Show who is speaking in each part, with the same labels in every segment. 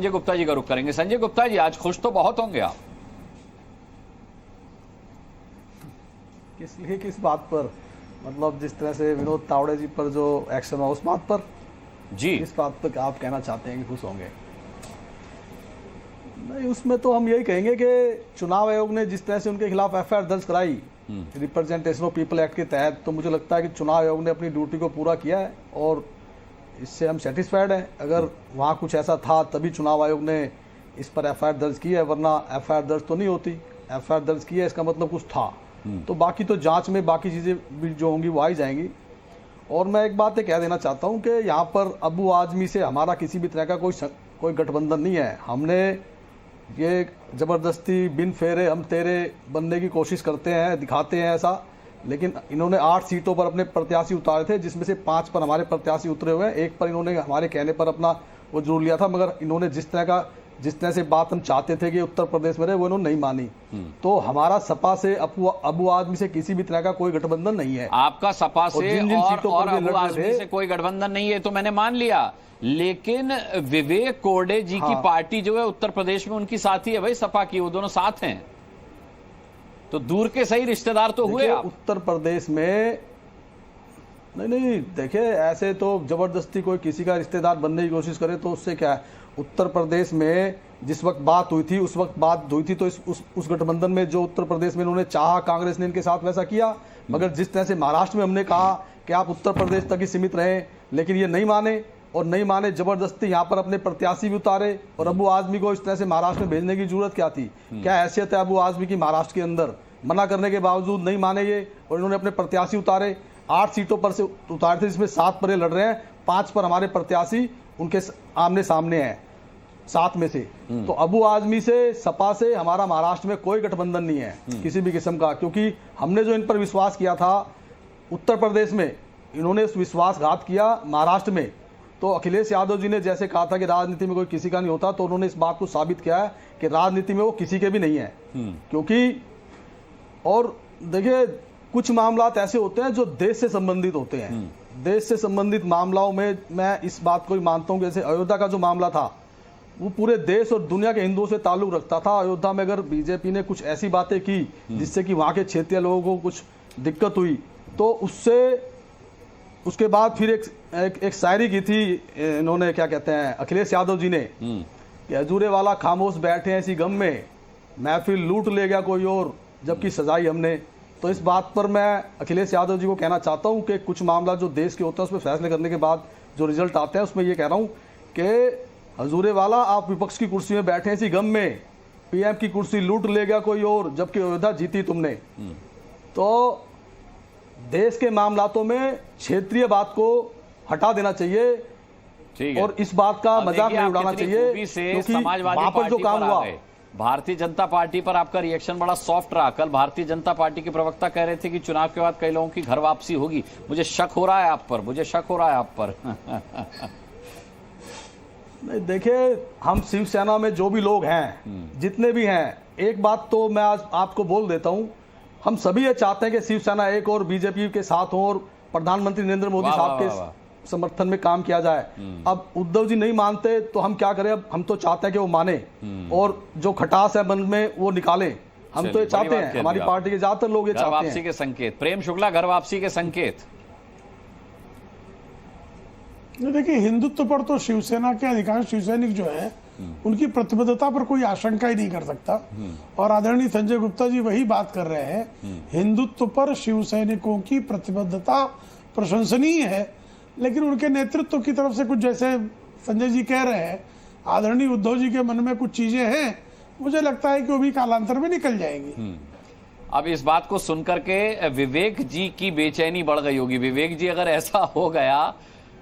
Speaker 1: संजय गुप्ता जी का रुख करेंगे। संजय गुप्ता जी, आज खुश तो बहुत होंगे आप।
Speaker 2: किस लिए, किस बात पर? मतलब जिस तरह से विनोद तावड़े जी पर जो एक्शन हुआ उस बात पर
Speaker 1: जी,
Speaker 2: किस बात पर आप कहना चाहते हैं कि खुश होंगे? नहीं, उसमें तो हम यही कहेंगे कि चुनाव आयोग ने जिस तरह से उनके खिलाफ एफआईआर दर्ज कराई रिप्रेजेंटेशन ऑफ पीपल एक्ट के तहत, तो मुझे लगता है कि चुनाव आयोग ने अपनी ड्यूटी को पूरा किया है और इससे हम सेटिस्फाइड हैं। अगर वहाँ कुछ ऐसा था तभी चुनाव आयोग ने इस पर एफआईआर दर्ज की है, वरना एफआईआर दर्ज तो नहीं होती। एफआईआर दर्ज की है इसका मतलब कुछ था। तो बाकी तो जांच में बाकी चीज़ें भी जो होंगी वो आई जाएंगी। और मैं एक बात ये कह देना चाहता हूँ कि यहाँ पर अबू आजमी से हमारा किसी भी तरह का कोई गठबंधन नहीं है। हमने ये ज़बरदस्ती बिन फेरे हम तेरे बनने की कोशिश करते हैं, दिखाते हैं ऐसा, लेकिन इन्होंने 8 सीटों पर अपने प्रत्याशी उतारे थे, जिसमें से 5 पर हमारे प्रत्याशी उतरे हुए हैं। एक पर इन्होंने हमारे कहने पर अपना वो जरूर लिया था, मगर इन्होंने जिस तरह से बात हम चाहते थे कि उत्तर प्रदेश में रहे, वो इन्होंने नहीं मानी। तो हमारा सपा से अबू आदमी से किसी भी तरह का कोई गठबंधन नहीं है।
Speaker 1: आपका सपा से और अबू आजमी से कोई गठबंधन नहीं है तो मैंने मान लिया, लेकिन विवेक कोरडे जी की पार्टी जो है उत्तर प्रदेश में उनकी साथी है भाई सपा की, वो दोनों साथ हैं, तो दूर के सही रिश्तेदार तो हुए आप।
Speaker 2: उत्तर प्रदेश में नहीं देखिए, ऐसे तो जबरदस्ती कोई किसी का रिश्तेदार बनने की कोशिश करे तो उससे क्या है। उत्तर प्रदेश में जिस वक्त बात हुई थी उस वक्त बात हुई थी तो उस गठबंधन में जो उत्तर प्रदेश में इन्होंने चाहा, कांग्रेस ने इनके साथ वैसा किया। मगर जिस तरह से महाराष्ट्र में हमने कहा कि आप उत्तर प्रदेश तक ही सीमित रहें, लेकिन ये नहीं माने, जबरदस्ती यहाँ पर अपने प्रत्याशी भी उतारे। और अबू आजमी को इस तरह से महाराष्ट्र में भेजने की जरूरत क्या थी? क्या हैसियत है अबू आजमी की महाराष्ट्र के अंदर? मना करने के बावजूद नहीं माने ये, और इन्होंने अपने प्रत्याशी उतारे। 8 सीटों पर से उतारे थे, जिसमें 7 पर ये लड़ रहे हैं, 5 पर हमारे प्रत्याशी उनके आमने सामने हैं, 7 में से। तो अबू आजमी से, सपा से हमारा महाराष्ट्र में कोई गठबंधन नहीं है किसी भी किस्म का, क्योंकि हमने जो इन पर विश्वास किया था उत्तर प्रदेश में, इन्होंने विश्वासघात किया महाराष्ट्र में। तो अखिलेश यादव जी ने जैसे कहा था कि राजनीति में कोई किसी का नहीं होता, तो उन्होंने इस बात को साबित किया है कि राजनीति में वो किसी के भी नहीं है। क्योंकि और देखिए, कुछ मामलात ऐसे होते हैं जो देश से संबंधित होते हैं। देश से संबंधित मामलों में मैं इस बात को ही मानता हूं, जैसे अयोध्या का जो मामला था वो पूरे देश और दुनिया के हिंदुओं से ताल्लुक रखता था। अयोध्या में अगर बीजेपी ने कुछ ऐसी बातें की जिससे कि वहां के क्षेत्रीय लोगों को कुछ दिक्कत हुई, तो उसके बाद फिर एक शायरी की थी इन्होंने, क्या कहते हैं, अखिलेश यादव जी ने, कि हजूरे वाला खामोश बैठे हैं इसी गम में, महफिल लूट ले गया कोई और, जबकि सजाई हमने। तो इस बात पर मैं अखिलेश यादव जी को कहना चाहता हूं कि कुछ मामला जो देश के होते हैं उसमें फैसले करने के बाद जो रिजल्ट आते हैं, उसमें ये कह रहा हूं कि हजूरे वाला आप विपक्ष की कुर्सी में बैठे हैं इसी गम में, पीएम की कुर्सी लूट ले गया कोई और, जबकि अयोध्या जीती तुमने। तो देश के मामलातों में क्षेत्रीय बात को हटा देना चाहिए और इस बात का मजाक नहीं उड़ाना चाहिए, क्योंकि वहां पर जो काम हुआ।
Speaker 1: भारतीय जनता पार्टी पर आपका रिएक्शन बड़ा सॉफ्ट रहा। कल भारतीय जनता पार्टी के प्रवक्ता कह रहे थे कि चुनाव के बाद कई लोगों की घर वापसी होगी। मुझे शक हो रहा है आप पर,
Speaker 2: नहीं देखिए, हम शिवसेना में जो भी लोग हैं, जितने भी हैं, एक बात तो मैं आज आपको बोल देता हूं, हम सभी ये चाहते हैं कि शिवसेना एक और बीजेपी के साथ हो और प्रधानमंत्री नरेंद्र मोदी साहब के समर्थन में काम किया जाए। अब उद्धव जी नहीं मानते तो हम क्या करें? अब हम तो चाहते हैं कि वो माने और जो खटास है मन में वो निकालें। हम तो ये चाहते हैं, हमारी पार्टी के ज्यादातर लोग ये चाहते हैं।
Speaker 1: वापसी के संकेत, प्रेम शुक्ला, घर वापसी के संकेत।
Speaker 3: देखिए, हिंदुत्व पर तो शिवसेना के अधिकांश शिवसैनिक जो है उनकी प्रतिबद्धता पर कोई आशंका ही नहीं कर सकता। और आदरणीय संजय गुप्ता जी वही बात कर रहे हैं, हिंदुत्व पर शिवसैनिकों की प्रतिबद्धता प्रशंसनीय है, लेकिन उनके नेतृत्व की तरफ से कुछ, जैसे संजय जी कह रहे हैं, आदरणीय उद्धव जी के मन में कुछ चीजें हैं, मुझे लगता है कि वो भी कालांतर में निकल जाएंगी।
Speaker 1: अब इस बात को सुनकर के विवेक जी की बेचैनी बढ़ गई होगी। विवेक जी, अगर ऐसा हो गया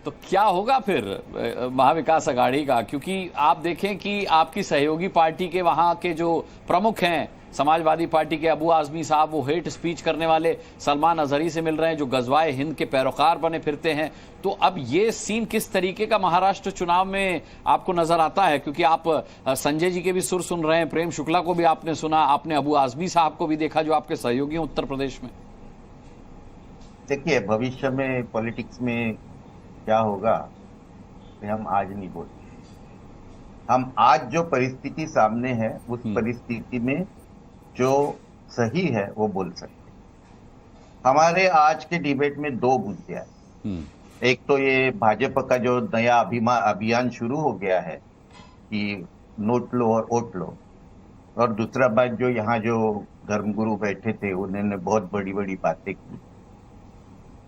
Speaker 1: तो क्या होगा फिर महाविकास अघाड़ी का? क्योंकि आप देखें कि आपकी सहयोगी पार्टी के वहां के जो प्रमुख हैं, समाजवादी पार्टी के अबू आजमी साहब, वो हेट स्पीच करने वाले सलमान अजहरी से मिल रहे हैं, जो गजवाए हिंद के पैरोकार बने फिरते हैं। तो अब ये सीन किस तरीके का महाराष्ट्र चुनाव में आपको नजर आता है? क्योंकि आप संजय जी के भी सुर सुन रहे हैं, प्रेम शुक्ला को भी आपने सुना, आपने अबू आजमी साहब को भी देखा जो आपके सहयोगी हैं उत्तर प्रदेश में।
Speaker 4: देखिए, भविष्य में पॉलिटिक्स में क्या होगा हम आज नहीं बोलते, हम आज जो परिस्थिति सामने है उस परिस्थिति में जो सही है वो बोल सकते हैं। हमारे आज के डिबेट में दो मुद्दे हैं। एक तो ये भाजपा का जो नया अभियान शुरू हो गया है कि नोट लो और वोट लो, और दूसरा बात जो यहाँ जो धर्मगुरु बैठे थे उन्होंने बहुत बड़ी बड़ी बातें की।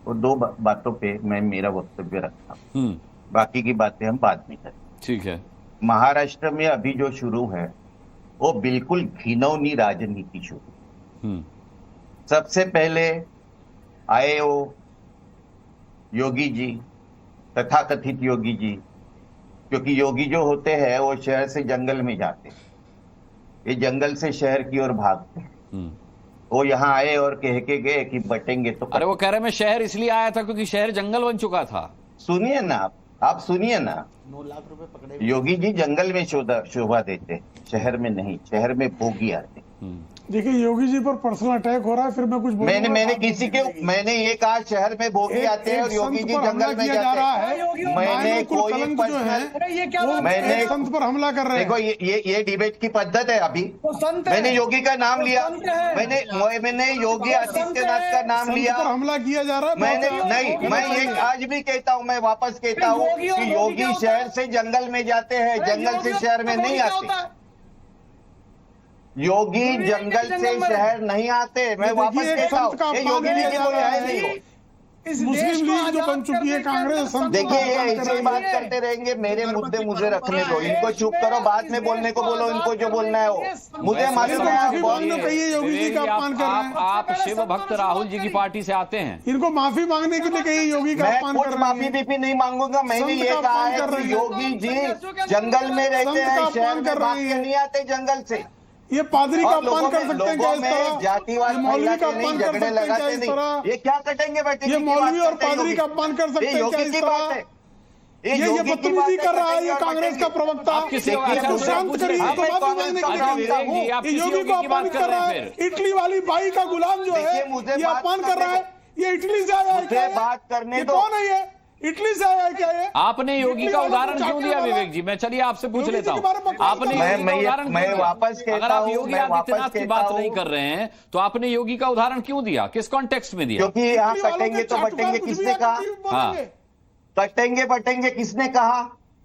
Speaker 4: और दो बातों पे मैं मेरा वक्तव्य रखता हूँ, बाकी की बातें हम बाद में करें।
Speaker 1: ठीक है।
Speaker 4: महाराष्ट्र में अभी जो शुरू है वो बिल्कुल घिनौनी राजनीति शुरू। सबसे पहले आए वो योगी जी, तथाकथित योगी जी, क्योंकि योगी जो होते हैं वो शहर से जंगल में जाते हैं, ये जंगल से शहर की ओर भागते हैं। वो यहाँ आए और कह के गए कि बटेंगे तो
Speaker 1: अरे वो कह रहे मैं शहर इसलिए आया था क्योंकि शहर जंगल बन चुका था।
Speaker 4: सुनिए ना आप सुनिए ना,
Speaker 2: 9 लाख रुपए पकड़े।
Speaker 4: योगी जी जंगल में शोभा देते, शहर में नहीं, शहर में भोगी आते।
Speaker 3: देखिए योगी जी पर पर्सनल अटैक हो रहा है, फिर मैं कुछ
Speaker 4: मैंने किसी के मैंने ये कहा शहर में भोगी आते हैं और योगी जी जंगल में
Speaker 3: जा रहा
Speaker 4: जाते
Speaker 3: है।
Speaker 4: हैं। मैंने कोई
Speaker 3: जो है
Speaker 4: मैंने
Speaker 3: संत पर हमला कर रहे हैं।
Speaker 4: देखो ये डिबेट की पद्धत है। अभी मैंने योगी का नाम लिया, मैंने योगी आदित्यनाथ का नाम लिया,
Speaker 3: पर हमला किया जा रहा है।
Speaker 4: मैंने नहीं, मैं ये आज भी कहता हूँ, मैं वापस कहता हूँ कि योगी शहर से जंगल में जाते हैं, जंगल से शहर में नहीं आते। योगी जंगल से शहर नहीं आते, मैं वापस कहता हूँ। ये योगी जी की कोई है नहीं हो।
Speaker 3: मुस्लिम लीग जो बन चुकी है कांग्रेस,
Speaker 4: देखिए ये ऐसे ही बात करते रहेंगे। मेरे मुद्दे मुझे रखने दो, इनको चुप करो, बाद में बोलने को बोलो, इनको जो बोलना है वो मुझे मालूम है।
Speaker 3: योगी जी का अपमान कर रहे हैं।
Speaker 1: आप शिव भक्त राहुल जी की पार्टी से आते हैं,
Speaker 3: इनको माफी मांगने के लिए कहिए योगी का अपमान कर रहे हैं।
Speaker 4: माफी बीफी नहीं मांगूंगा। मैंने ये कहा है कि योगी जी जंगल में रहते हैं, शहर में भाग के नहीं आते जंगल से।
Speaker 3: ये पादरी का अपमान कर सकते हैं क्या इस तरह?
Speaker 4: जातिवाद
Speaker 3: मौलवी का अपमान कर सकते हैं क्या इस तरह?
Speaker 4: ये क्या कटेंगे बैठे?
Speaker 3: ये मौलवी और पादरी का अपमान कर सकते हैं क्या इस तरह? ये बदतमीजी कर रहा है ये कांग्रेस का प्रवक्ता। इसको शांत करिए, तो माफी मांगने के लिए ये योगी को अपमान कर रहा है। इटली वाली बाई का गुलाम जो है ये अपमान कर रहा है। ये इटली से आया है क्या?
Speaker 4: बात करने दो।
Speaker 3: कौन है ये? इटली से आया है क्या ये?
Speaker 1: आपने योगी का उदाहरण क्यों दिया विवेक जी? मैं चलिए आपसे पूछ लेता हूँ, आपने योगी का उदाहरण
Speaker 4: मैं वापस कहता हूं,
Speaker 1: अगर आप योगी आदित्यनाथ की बात नहीं कर रहे हैं तो आपने योगी का उदाहरण क्यों दिया? किस कॉन्टेक्स्ट में दिया?
Speaker 4: क्योंकि यहाँ कटेंगे तो बटेंगे किसने कहा?
Speaker 1: हाँ,
Speaker 4: कटेंगे बटेंगे किसने कहा?